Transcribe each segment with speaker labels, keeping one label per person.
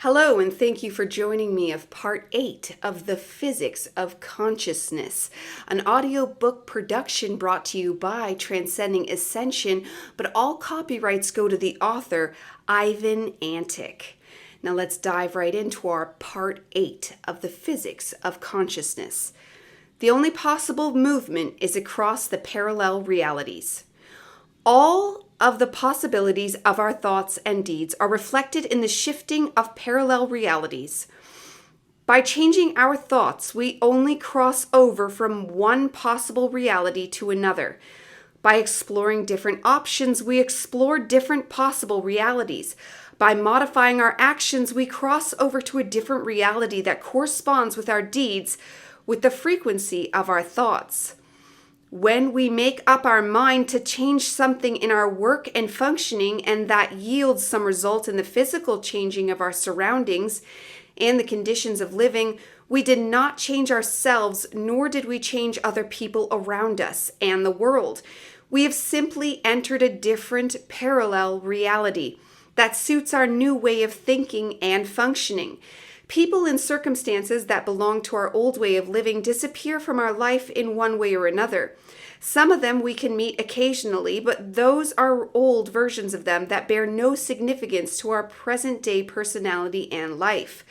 Speaker 1: Hello, and thank you for joining me of part 8 of The Physics of Consciousness, an audiobook production brought to you by Transcending Ascension, but all copyrights go to the author, Ivan Antic. Now let's dive right into our part 8 of The Physics of Consciousness. The only possible movement is across the parallel realities. All of the possibilities of our thoughts and deeds are reflected in the shifting of parallel realities. By changing our thoughts, we only cross over from one possible reality to another. By exploring different options, we explore different possible realities. By modifying our actions, we cross over to a different reality that corresponds with our deeds, with the frequency of our thoughts. When we make up our mind to change something in our work and functioning, and that yields some result in the physical changing of our surroundings and the conditions of living, we did not change ourselves, nor did we change other people around us and the world. We have simply entered a different parallel reality that suits our new way of thinking and functioning. People and circumstances that belong to our old way of living disappear from our life in one way or another. Some of them we can meet occasionally, but those are old versions of them that bear no significance to our present-day personality and life.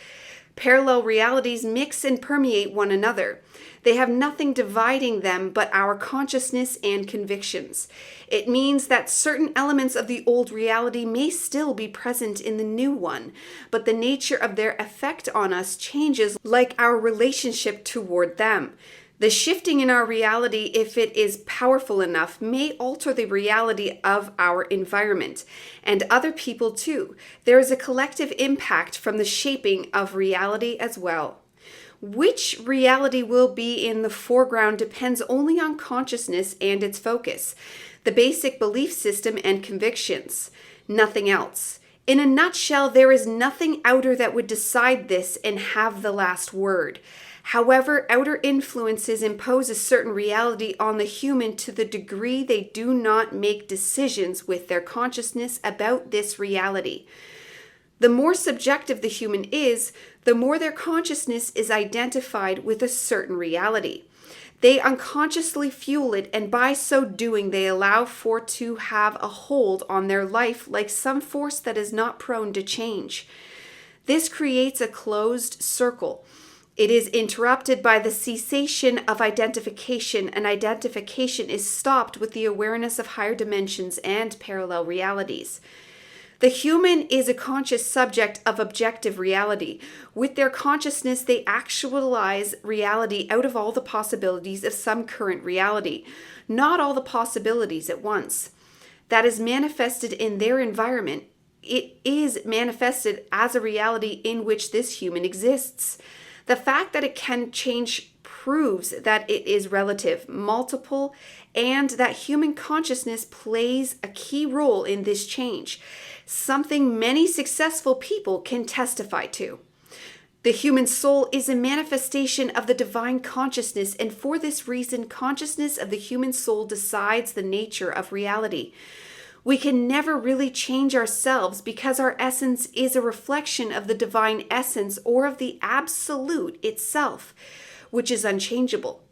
Speaker 1: Parallel realities mix and permeate one another. They have nothing dividing them but our consciousness and convictions. It means that certain elements of the old reality may still be present in the new one, but the nature of their effect on us changes like our relationship toward them. The shifting in our reality, if it is powerful enough, may alter the reality of our environment and other people too. There is a collective impact from the shaping of reality as well. Which reality will be in the foreground depends only on consciousness and its focus, the basic belief system and convictions, nothing else. In a nutshell, there is nothing outer that would decide this and have the last word. However, outer influences impose a certain reality on the human to the degree they do not make decisions with their consciousness about this reality. The more subjective the human is, the more their consciousness is identified with a certain reality. They unconsciously fuel it, and by so doing, they allow for it to have a hold on their life like some force that is not prone to change. This creates a closed circle. It is interrupted by the cessation of identification, and identification is stopped with the awareness of higher dimensions and parallel realities. The human is a conscious subject of objective reality. With their consciousness, they actualize reality out of all the possibilities of some current reality, not all the possibilities at once. That is manifested in their environment. It is manifested as a reality in which this human exists. The fact that it can change proves that it is relative, multiple, and that human consciousness plays a key role in this change, something many successful people can testify to. The human soul is a manifestation of the divine consciousness, and for this reason, consciousness of the human soul decides the nature of reality. We can never really change ourselves because our essence is a reflection of the divine essence or of the absolute itself, which is unchangeable.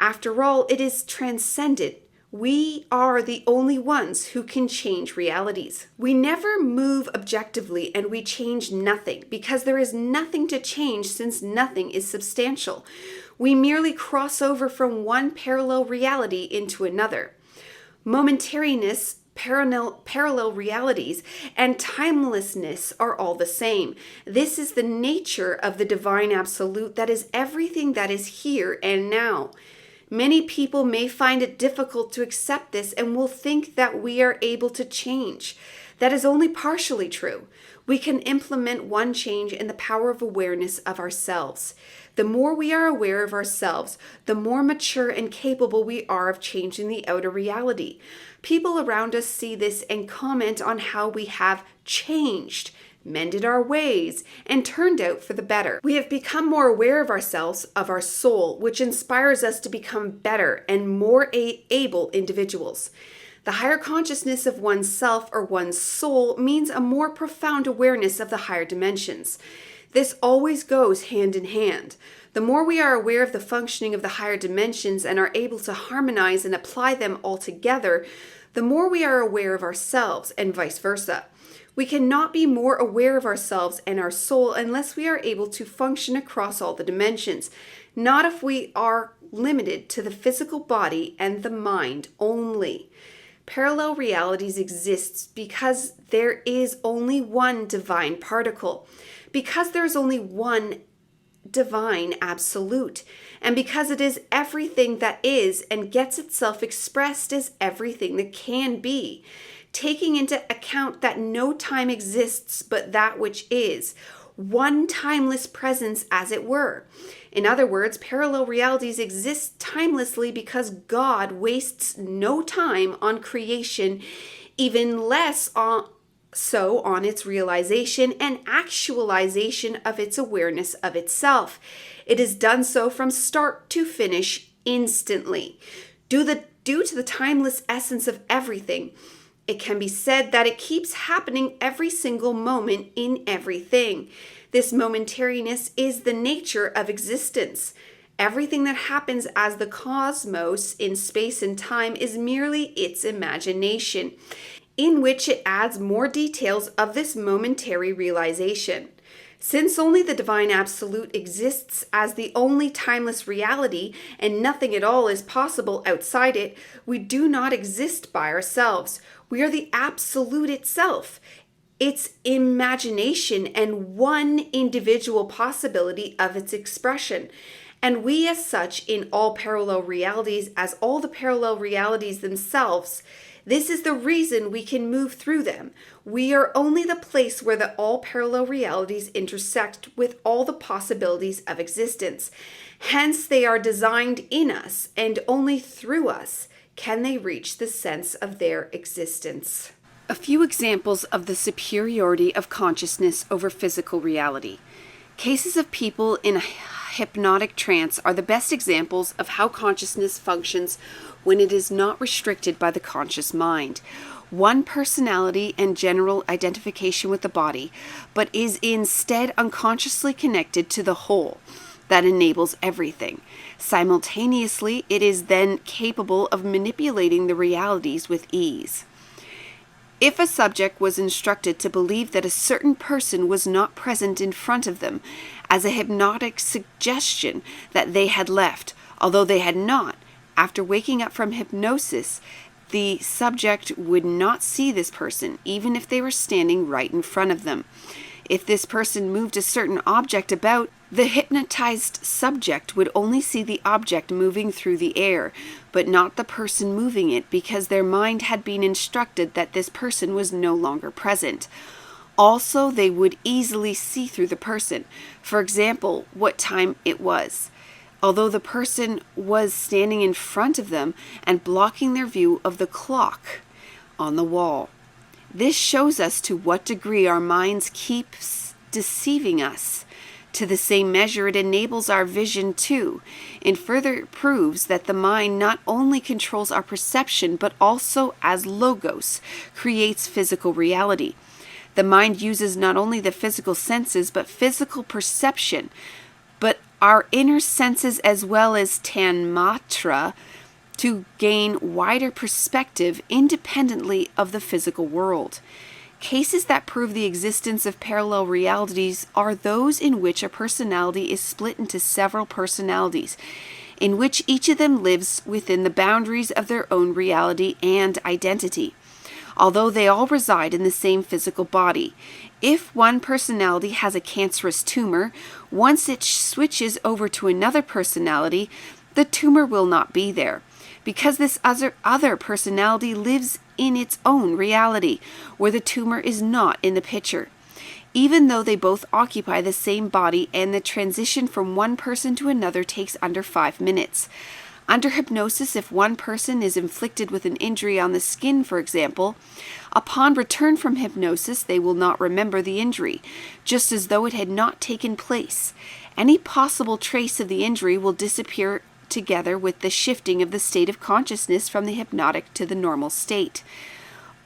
Speaker 1: After all, it is transcendent. We are the only ones who can change realities. We never move objectively, and we change nothing because there is nothing to change since nothing is substantial. We merely cross over from one parallel reality into another. Momentariness, parallel realities, and timelessness are all the same. This is the nature of the divine absolute that is everything that is here and now. Many people may find it difficult to accept this and will think that we are able to change. That is only partially true. We can implement one change in the power of awareness of ourselves. The more we are aware of ourselves, the more mature and capable we are of changing the outer reality. People around us see this and comment on how we have changed, mended our ways, and turned out for the better. We have become more aware of ourselves, of our soul, which inspires us to become better and more able individuals. The higher consciousness of one's self or one's soul means a more profound awareness of the higher dimensions. This always goes hand in hand. The more we are aware of the functioning of the higher dimensions and are able to harmonize and apply them all together, the more we are aware of ourselves, and vice versa. We cannot be more aware of ourselves and our soul unless we are able to function across all the dimensions, not if we are limited to the physical body and the mind only. Parallel realities exist because there is only one divine particle, because there is only one divine absolute, and because it is everything that is and gets itself expressed as everything that can be, taking into account that no time exists but that which is, one timeless presence as it were. In other words, parallel realities exist timelessly because God wastes no time on creation, even less on its realization and actualization of its awareness of itself. It is done so from start to finish instantly. Due to the timeless essence of everything, it can be said that it keeps happening every single moment in everything. This momentariness is the nature of existence. Everything that happens as the cosmos in space and time is merely its imagination, in which it adds more details of this momentary realization. Since only the divine absolute exists as the only timeless reality and nothing at all is possible outside it, we do not exist by ourselves. We are the absolute itself, its imagination, and one individual possibility of its expression. And we as such in all parallel realities as all the parallel realities themselves. This is the reason we can move through them. We are only the place where the all parallel realities intersect with all the possibilities of existence. Hence, they are designed in us, and only through us can they reach the sense of their existence. A few examples of the superiority of consciousness over physical reality. Cases of people in a hypnotic trance are the best examples of how consciousness functions when it is not restricted by the conscious mind. One personality and general identification with the body, but is instead unconsciously connected to the whole that enables everything. Simultaneously, it is then capable of manipulating the realities with ease. If a subject was instructed to believe that a certain person was not present in front of them as a hypnotic suggestion that they had left, although they had not, after waking up from hypnosis, the subject would not see this person, even if they were standing right in front of them. If this person moved a certain object about, the hypnotized subject would only see the object moving through the air, but not the person moving it, because their mind had been instructed that this person was no longer present. Also, they would easily see through the person, for example, what time it was, although the person was standing in front of them and blocking their view of the clock on the wall. This shows us to what degree our minds keep deceiving us. To the same measure, it enables our vision too, and further proves that the mind not only controls our perception, but also, as logos, creates physical reality. The mind uses not only the physical senses, but physical perception, but our inner senses as well as tanmatra, to gain wider perspective independently of the physical world. Cases that prove the existence of parallel realities are those in which a personality is split into several personalities, in which each of them lives within the boundaries of their own reality and identity, although they all reside in the same physical body. If one personality has a cancerous tumor, once it switches over to another personality, the tumor will not be there, because this other personality lives in its own reality, where the tumor is not in the picture. Even though they both occupy the same body, and the transition from one person to another takes under 5 minutes. Under hypnosis, if one person is inflicted with an injury on the skin, for example, upon return from hypnosis, they will not remember the injury, just as though it had not taken place. Any possible trace of the injury will disappear together with the shifting of the state of consciousness from the hypnotic to the normal state.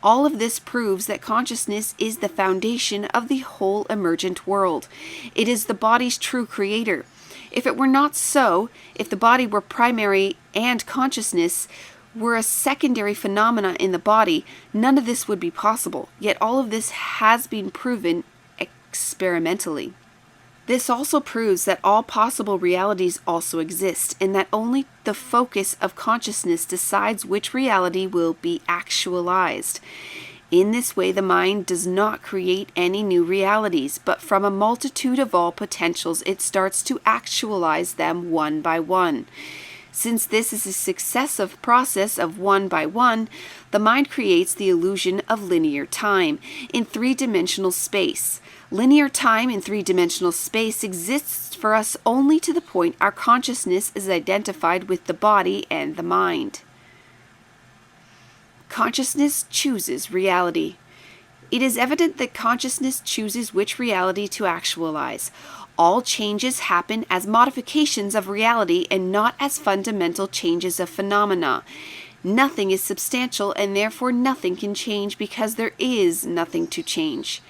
Speaker 1: All of this proves that consciousness is the foundation of the whole emergent world. It is the body's true creator. If it were not so, if the body were primary and consciousness were a secondary phenomena in the body, none of this would be possible. Yet all of this has been proven experimentally. This also proves that all possible realities also exist, and that only the focus of consciousness decides which reality will be actualized. In this way, the mind does not create any new realities, but from a multitude of all potentials, it starts to actualize them one by one. Since this is a successive process of one by one, the mind creates the illusion of linear time in three-dimensional space. Linear time in three-dimensional space exists for us only to the point our consciousness is identified with the body and the mind. Consciousness chooses reality. It is evident that consciousness chooses which reality to actualize. All changes happen as modifications of reality and not as fundamental changes of phenomena. Nothing is substantial, and therefore nothing can change because there is nothing to change.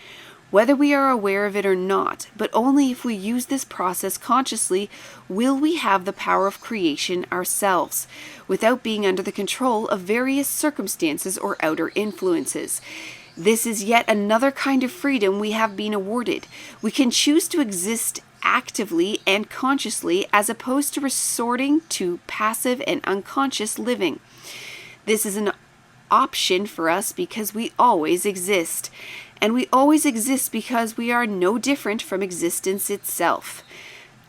Speaker 1: Whether we are aware of it or not, but only if we use this process consciously, will we have the power of creation ourselves, without being under the control of various circumstances or outer influences. This is yet another kind of freedom we have been awarded. We can choose to exist actively and consciously as opposed to resorting to passive and unconscious living. This is an option for us because we always exist. And we always exist because we are no different from existence itself.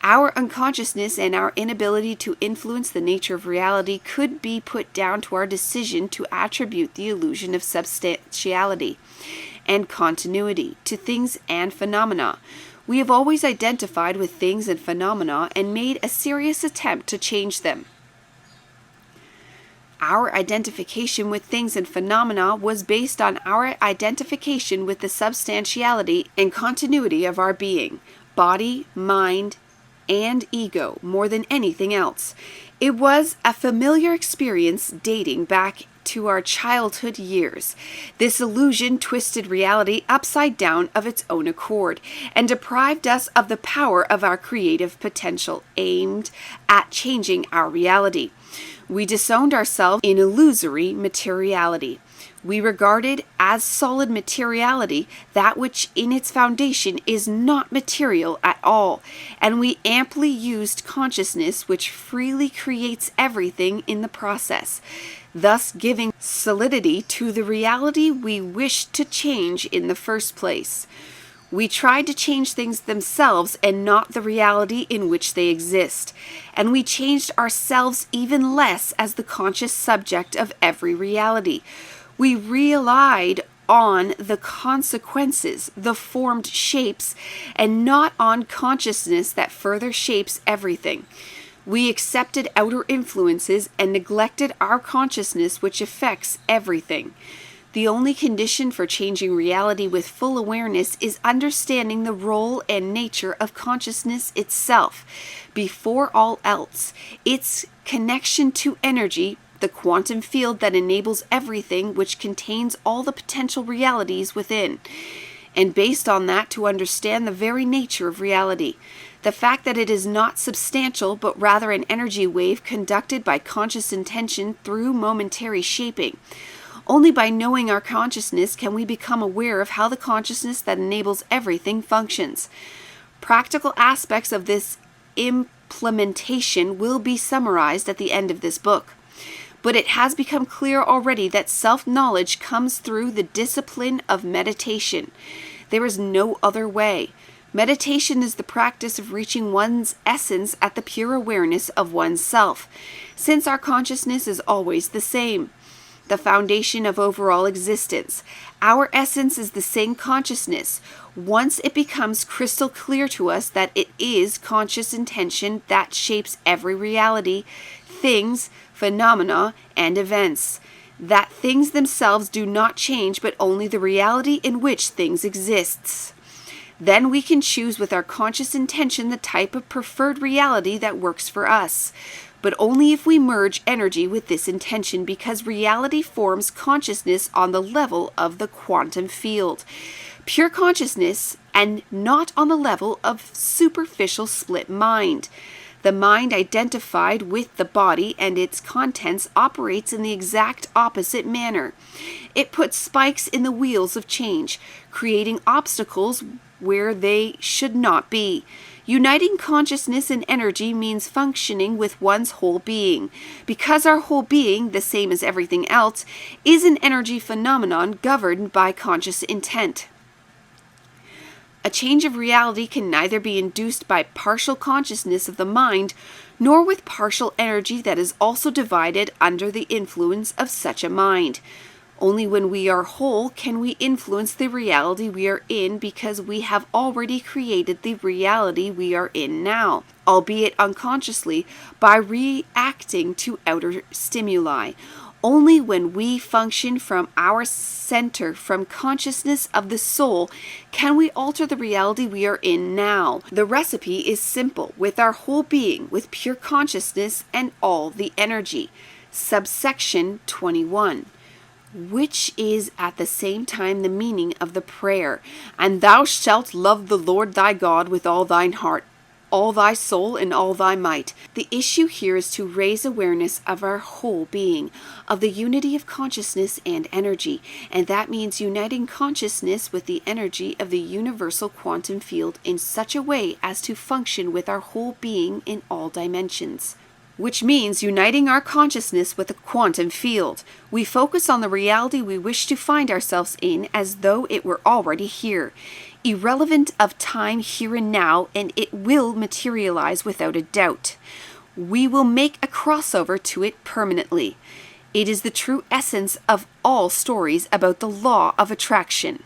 Speaker 1: Our unconsciousness and our inability to influence the nature of reality could be put down to our decision to attribute the illusion of substantiality and continuity to things and phenomena. We have always identified with things and phenomena and made a serious attempt to change them. Our identification with things and phenomena was based on our identification with the substantiality and continuity of our being, body, mind, and ego, more than anything else. It was a familiar experience dating back to our childhood years. This illusion twisted reality upside down of its own accord and deprived us of the power of our creative potential aimed at changing our reality. We disowned ourselves in illusory materiality. We regarded as solid materiality that which in its foundation is not material at all, and we amply used consciousness which freely creates everything in the process, thus giving solidity to the reality we wished to change in the first place. We tried to change things themselves and not the reality in which they exist, and we changed ourselves even less as the conscious subject of every reality. We relied on the consequences, the formed shapes, and not on consciousness that further shapes everything. We accepted outer influences and neglected our consciousness which affects everything. The only condition for changing reality with full awareness is understanding the role and nature of consciousness itself, before all else, its connection to energy, the quantum field that enables everything which contains all the potential realities within, and based on that to understand the very nature of reality. The fact that it is not substantial but rather an energy wave conducted by conscious intention through momentary shaping. Only by knowing our consciousness can we become aware of how the consciousness that enables everything functions. Practical aspects of this implementation will be summarized at the end of this book. But it has become clear already that self-knowledge comes through the discipline of meditation. There is no other way. Meditation is the practice of reaching one's essence at the pure awareness of oneself, since our consciousness is always the same. The foundation of overall existence. Our essence is the same consciousness. Once it becomes crystal clear to us that it is conscious intention that shapes every reality, things, phenomena, and events. That things themselves do not change, but only the reality in which things exists. Then we can choose with our conscious intention the type of preferred reality that works for us. But only if we merge energy with this intention, because reality forms consciousness on the level of the quantum field. Pure consciousness, and not on the level of superficial split mind. The mind identified with the body and its contents operates in the exact opposite manner. It puts spikes in the wheels of change, creating obstacles where they should not be. Uniting consciousness and energy means functioning with one's whole being. Because our whole being, the same as everything else, is an energy phenomenon governed by conscious intent. A change of reality can neither be induced by partial consciousness of the mind, nor with partial energy that is also divided under the influence of such a mind. Only when we are whole can we influence the reality we are in, because we have already created the reality we are in now, albeit unconsciously, by reacting to outer stimuli. Only when we function from our center, from consciousness of the soul, can we alter the reality we are in now. The recipe is simple: with our whole being, with pure consciousness and all the energy. Subsection 21. Which is at the same time the meaning of the prayer, "And thou shalt love the Lord thy God with all thine heart, all thy soul, and all thy might." The issue here is to raise awareness of our whole being, of the unity of consciousness and energy, and that means uniting consciousness with the energy of the universal quantum field in such a way as to function with our whole being in all dimensions. Which means uniting our consciousness with the quantum field. We focus on the reality we wish to find ourselves in as though it were already here, irrelevant of time here and now, and it will materialize without a doubt. We will make a crossover to it permanently. It is the true essence of all stories about the law of attraction.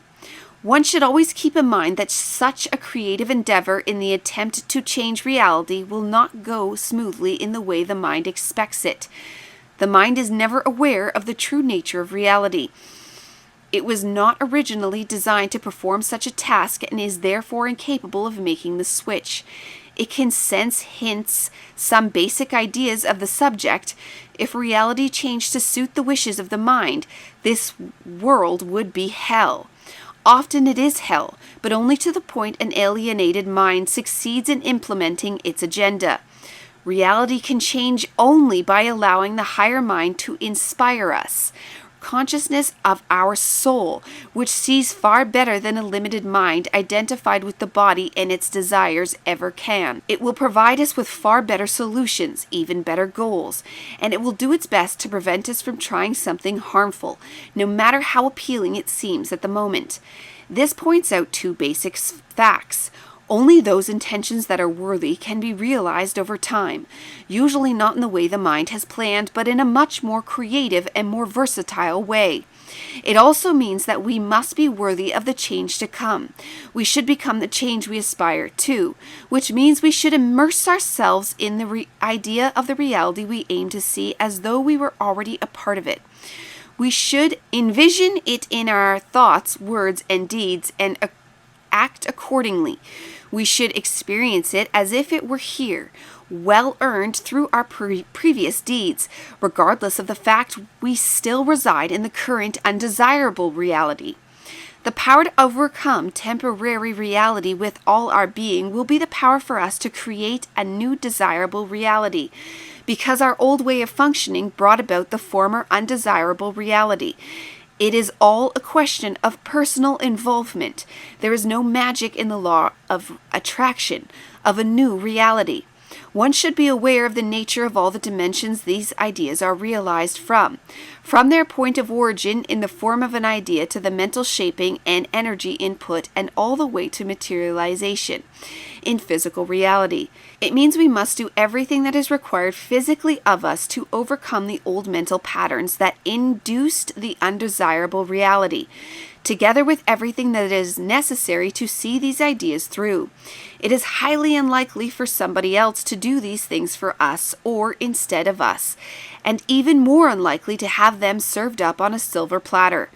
Speaker 1: One should always keep in mind that such a creative endeavor in the attempt to change reality will not go smoothly in the way the mind expects it. The mind is never aware of the true nature of reality. It was not originally designed to perform such a task and is therefore incapable of making the switch. It can sense hints, some basic ideas of the subject. If reality changed to suit the wishes of the mind, this world would be hell. Often it is hell, but only to the point an alienated mind succeeds in implementing its agenda. Reality can change only by allowing the higher mind to inspire us. Consciousness of our soul, which sees far better than a limited mind identified with the body and its desires ever can. It will provide us with far better solutions, even better goals, and it will do its best to prevent us from trying something harmful, no matter how appealing it seems at the moment. This points out two basic facts. Only those intentions that are worthy can be realized over time, usually not in the way the mind has planned, but in a much more creative and more versatile way. It also means that we must be worthy of the change to come. We should become the change we aspire to, which means we should immerse ourselves in the idea of the reality we aim to see as though we were already a part of it. We should envision it in our thoughts, words, and deeds, and act accordingly. We should experience it as if it were here, well earned through our previous deeds, regardless of the fact we still reside in the current undesirable reality. The power to overcome temporary reality with all our being will be the power for us to create a new desirable reality, because our old way of functioning brought about the former undesirable reality. It is all a question of personal involvement. There is no magic in the law of attraction, of a new reality. One should be aware of the nature of all the dimensions these ideas are realized from their point of origin in the form of an idea to the mental shaping and energy input, and all the way to materialization in physical reality. It means we must do everything that is required physically of us to overcome the old mental patterns that induced the undesirable reality, together with everything that is necessary to see these ideas through. It is highly unlikely for somebody else to do these things for us or instead of us, and even more unlikely to have them served up on a silver platter.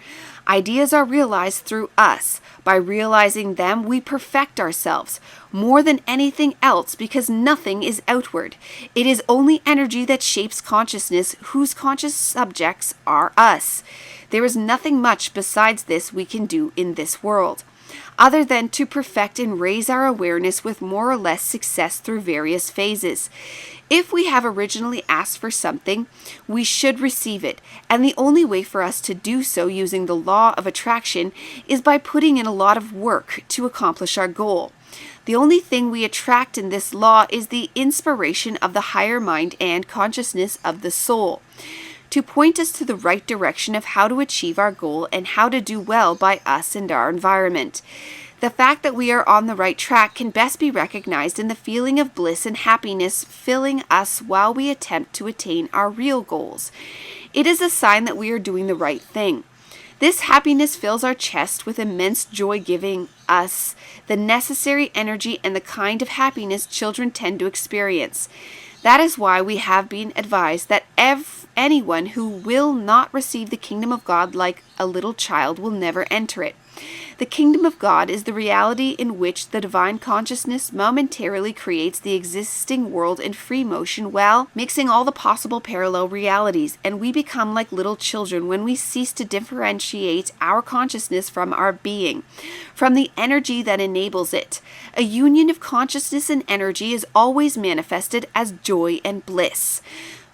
Speaker 1: Ideas are realized through us. By realizing them, we perfect ourselves more than anything else because nothing is outward. It is only energy that shapes consciousness, whose conscious subjects are us. There is nothing much besides this we can do in this world, other than to perfect and raise our awareness with more or less success through various phases. If we have originally asked for something, we should receive it, and the only way for us to do so using the law of attraction is by putting in a lot of work to accomplish our goal. The only thing we attract in this law is the inspiration of the higher mind and consciousness of the soul, to point us to the right direction of how to achieve our goal and how to do well by us and our environment. The fact that we are on the right track can best be recognized in the feeling of bliss and happiness filling us while we attempt to attain our real goals. It is a sign that we are doing the right thing. This happiness fills our chest with immense joy, giving us the necessary energy and the kind of happiness children tend to experience. That is why we have been advised that anyone who will not receive the kingdom of God like a little child will never enter it. The kingdom of God is the reality in which the divine consciousness momentarily creates the existing world in free motion while mixing all the possible parallel realities, and we become like little children when we cease to differentiate our consciousness from our being, from the energy that enables it. A union of consciousness and energy is always manifested as joy and bliss.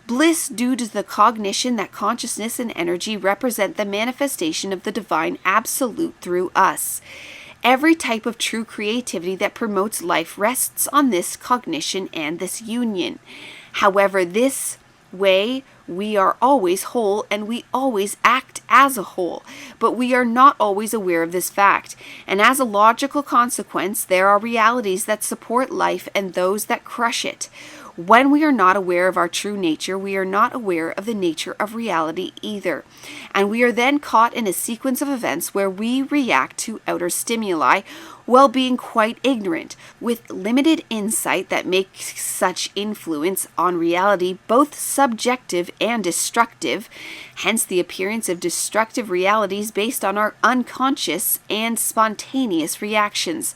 Speaker 1: Bliss due to the cognition that consciousness and energy represent the manifestation of the divine absolute through us. Every type of true creativity that promotes life rests on this cognition and this union. However, this way we are always whole and we always act as a whole, but we are not always aware of this fact. And as a logical consequence, there are realities that support life and those that crush it. When we are not aware of our true nature, we are not aware of the nature of reality either. And we are then caught in a sequence of events where we react to outer stimuli while being quite ignorant, with limited insight that makes such influence on reality both subjective and destructive, hence the appearance of destructive realities based on our unconscious and spontaneous reactions.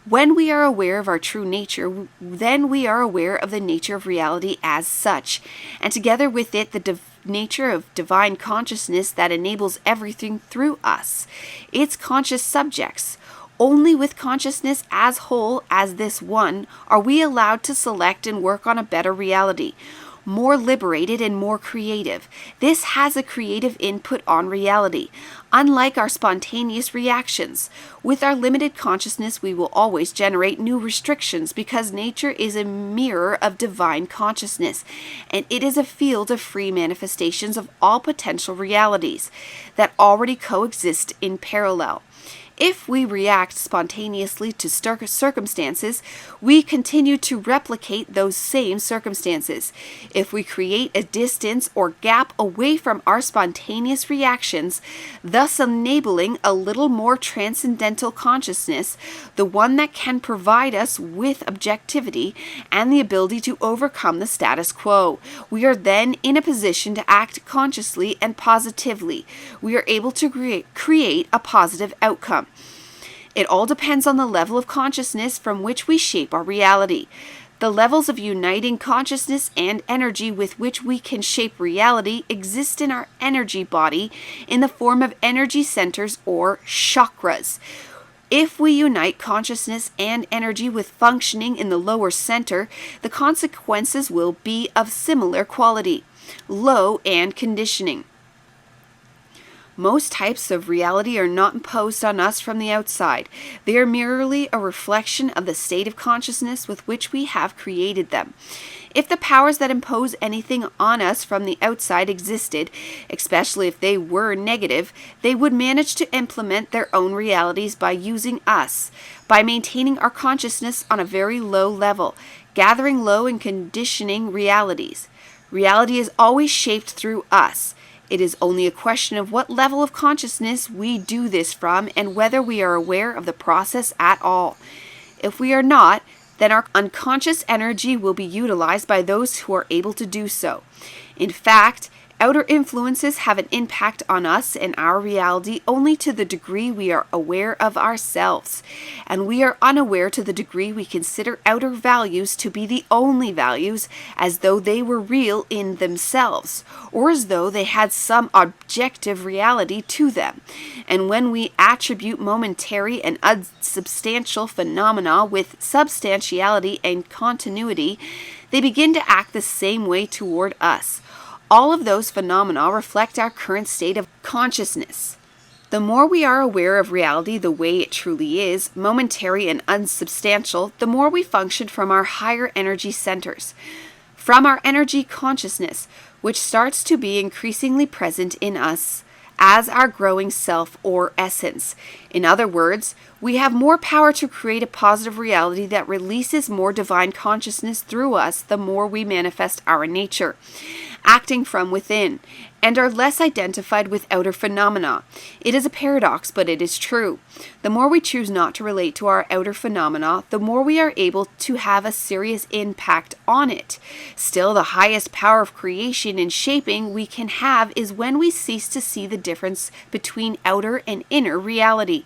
Speaker 1: When we are aware of our true nature, then we are aware of the nature of reality as such, and together with it the nature of divine consciousness that enables everything through us, its conscious subjects. Only with consciousness as whole as this one are we allowed to select and work on a better reality, more liberated and more creative. This has a creative input on reality, unlike our spontaneous reactions. With our limited consciousness, we will always generate new restrictions because nature is a mirror of divine consciousness, and it is a field of free manifestations of all potential realities that already coexist in parallel. If we react spontaneously to circumstances, we continue to replicate those same circumstances. If we create a distance or gap away from our spontaneous reactions, thus enabling a little more transcendental consciousness, the one that can provide us with objectivity and the ability to overcome the status quo, we are then in a position to act consciously and positively. We are able to create a positive outcome. It all depends on the level of consciousness from which we shape our reality. The levels of uniting consciousness and energy with which we can shape reality exist in our energy body in the form of energy centers or chakras. If we unite consciousness and energy with functioning in the lower center, the consequences will be of similar quality, low and conditioning. Most types of reality are not imposed on us from the outside. They are merely a reflection of the state of consciousness with which we have created them. If the powers that impose anything on us from the outside existed, especially if they were negative, they would manage to implement their own realities by using us, by maintaining our consciousness on a very low level, gathering low and conditioning realities. Reality is always shaped through us. It is only a question of what level of consciousness we do this from and whether we are aware of the process at all. If we are not, then our unconscious energy will be utilized by those who are able to do so. In fact, Outer influences have an impact on us and our reality only to the degree we are aware of ourselves, and we are unaware to the degree we consider outer values to be the only values, as though they were real in themselves, or as though they had some objective reality to them. And when we attribute momentary and unsubstantial phenomena with substantiality and continuity, they begin to act the same way toward us. All of those phenomena reflect our current state of consciousness. The more we are aware of reality the way it truly is, momentary and unsubstantial, the more we function from our higher energy centers, from our energy consciousness, which starts to be increasingly present in us as our growing self or essence. In other words, we have more power to create a positive reality that releases more divine consciousness through us the more we manifest our nature, acting from within, and are less identified with outer phenomena. It is a paradox, but it is true. The more we choose not to relate to our outer phenomena, the more we are able to have a serious impact on it. Still, the highest power of creation and shaping we can have is when we cease to see the difference between outer and inner reality.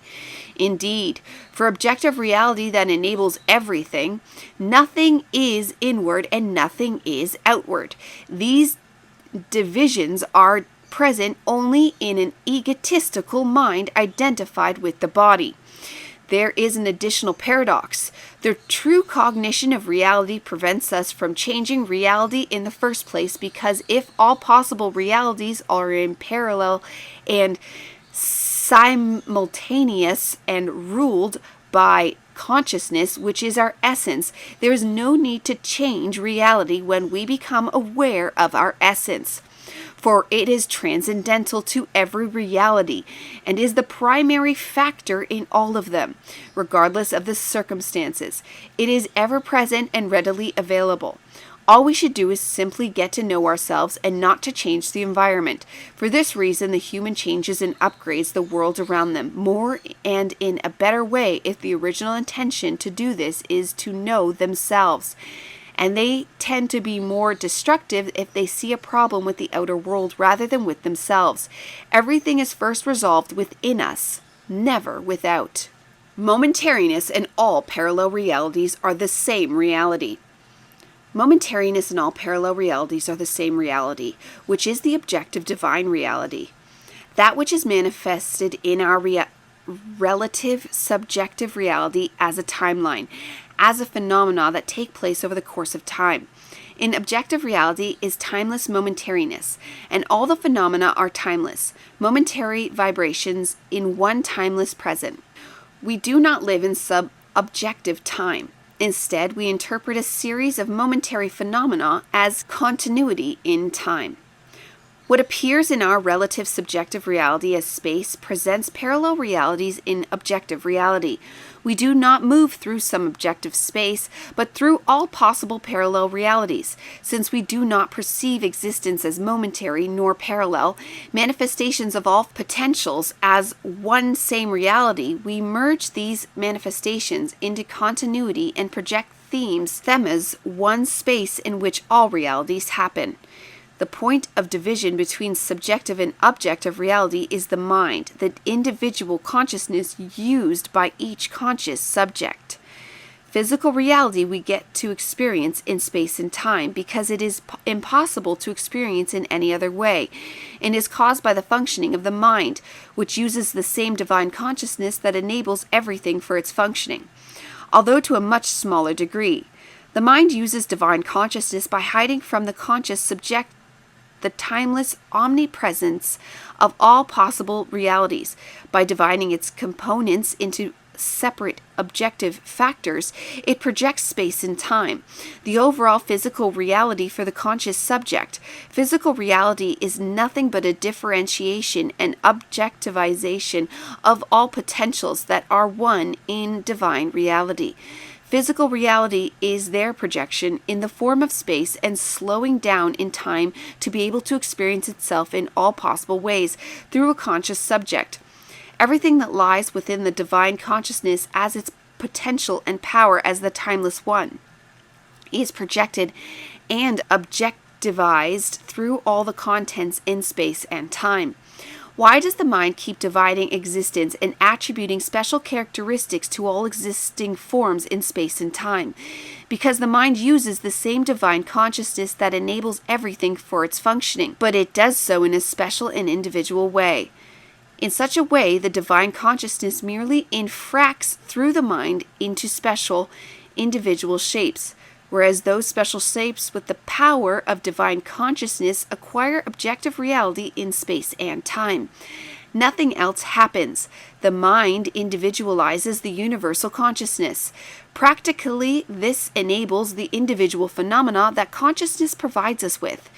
Speaker 1: Indeed, for objective reality that enables everything, nothing is inward and nothing is outward. These divisions are present only in an egotistical mind identified with the body. There is an additional paradox. The true cognition of reality prevents us from changing reality in the first place, because if all possible realities are in parallel and simultaneous and ruled by consciousness, which is our essence, there is no need to change reality when we become aware of our essence. For it is transcendental to every reality and is the primary factor in all of them, regardless of the circumstances. It is ever present and readily available. All we should do is simply get to know ourselves and not to change the environment. For this reason, the human changes and upgrades the world around them more and in a better way if the original intention to do this is to know themselves. And they tend to be more destructive if they see a problem with the outer world rather than with themselves. Everything is first resolved within us, never without. Momentariness and all parallel realities are the same reality. Momentariness and all parallel realities are the same reality, which is the objective divine reality. That which is manifested in our relative subjective reality as a timeline, as a phenomena that take place over the course of time. In objective reality is timeless momentariness, and all the phenomena are timeless, momentary vibrations in one timeless present. We do not live in sub-objective time. Instead, we interpret a series of momentary phenomena as continuity in time. What appears in our relative subjective reality as space presents parallel realities in objective reality. We do not move through some objective space, but through all possible parallel realities. Since we do not perceive existence as momentary nor parallel, manifestations of all potentials as one same reality, we merge these manifestations into continuity and project them as one space in which all realities happen. The point of division between subjective and objective reality is the mind, the individual consciousness used by each conscious subject. Physical reality we get to experience in space and time because it is impossible to experience in any other way, and is caused by the functioning of the mind, which uses the same divine consciousness that enables everything for its functioning, although to a much smaller degree. The mind uses divine consciousness by hiding from the conscious subject the timeless omnipresence of all possible realities. By dividing its components into separate objective factors, it projects space and time, the overall physical reality for the conscious subject. Physical reality is nothing but a differentiation and objectivization of all potentials that are one in divine reality. Physical reality is their projection in the form of space and slowing down in time to be able to experience itself in all possible ways through a conscious subject. Everything that lies within the divine consciousness as its potential and power as the timeless one is projected and objectivized devised through all the contents in space and time. Why does the mind keep dividing existence and attributing special characteristics to all existing forms in space and time? Because the mind uses the same divine consciousness that enables everything for its functioning, but it does so in a special and individual way. In such a way, the divine consciousness merely infracts through the mind into special, individual shapes, whereas those special shapes with the power of divine consciousness acquire objective reality in space and time. Nothing else happens. The mind individualizes the universal consciousness. Practically, this enables the individual phenomena that consciousness provides us with.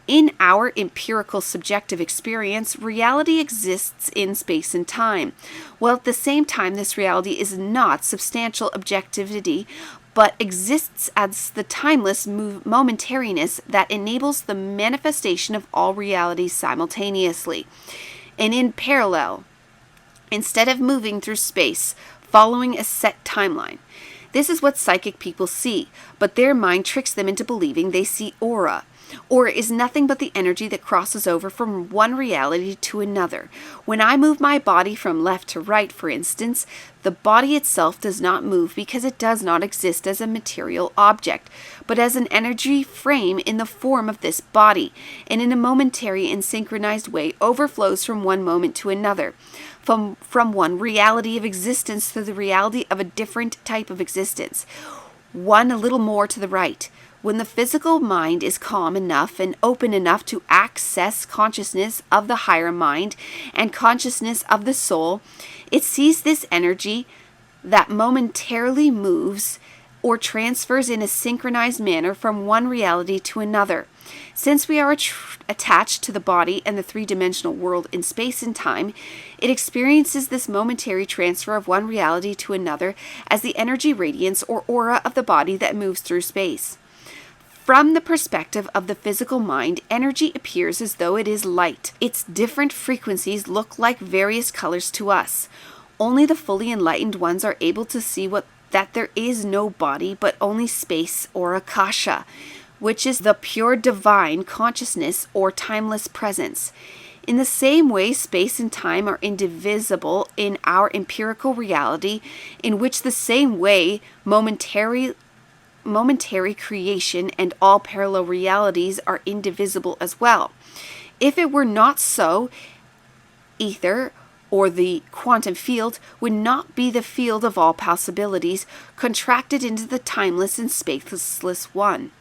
Speaker 1: In our empirical subjective experience, reality exists in space and time, while at the same time this reality is not substantial objectivity, but exists as the timeless momentariness that enables the manifestation of all realities simultaneously and in parallel, instead of moving through space, following a set timeline. This is what psychic people see, but their mind tricks them into believing they see aura. Aura is nothing but the energy that crosses over from one reality to another. When I move my body from left to right, for instance, the body itself does not move because it does not exist as a material object, but as an energy frame in the form of this body, and in a momentary and synchronized way overflows from one moment to another, from one reality of existence to the reality of a different type of existence, one a little more to the right. When the physical mind is calm enough and open enough to access consciousness of the higher mind and consciousness of the soul, it sees this energy that momentarily moves or transfers in a synchronized manner from one reality to another. Since we are attached to the body and the three-dimensional world in space and time, it experiences this momentary transfer of one reality to another as the energy radiance or aura of the body that moves through space. From the perspective of the physical mind, energy appears as though it is light. Its different frequencies look like various colors to us. Only the fully enlightened ones are able to see that there is no body, but only space or akasha, which is the pure divine consciousness or timeless presence. In the same way, space and time are indivisible in our empirical reality, in which the same way momentary creation and all parallel realities are indivisible as well. If it were not so, ether, or the quantum field, would not be the field of all possibilities, contracted into the timeless and spaceless one.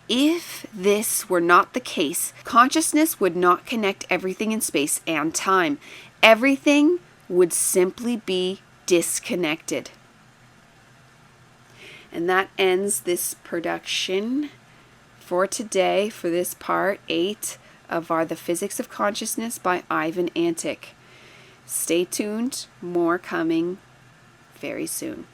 Speaker 1: If this were not the case, consciousness would not connect everything in space and time. Everything would simply be disconnected. And that ends this production for today, for this part 8 of The Physics of Consciousness by Ivan Antic. Stay tuned, more coming very soon.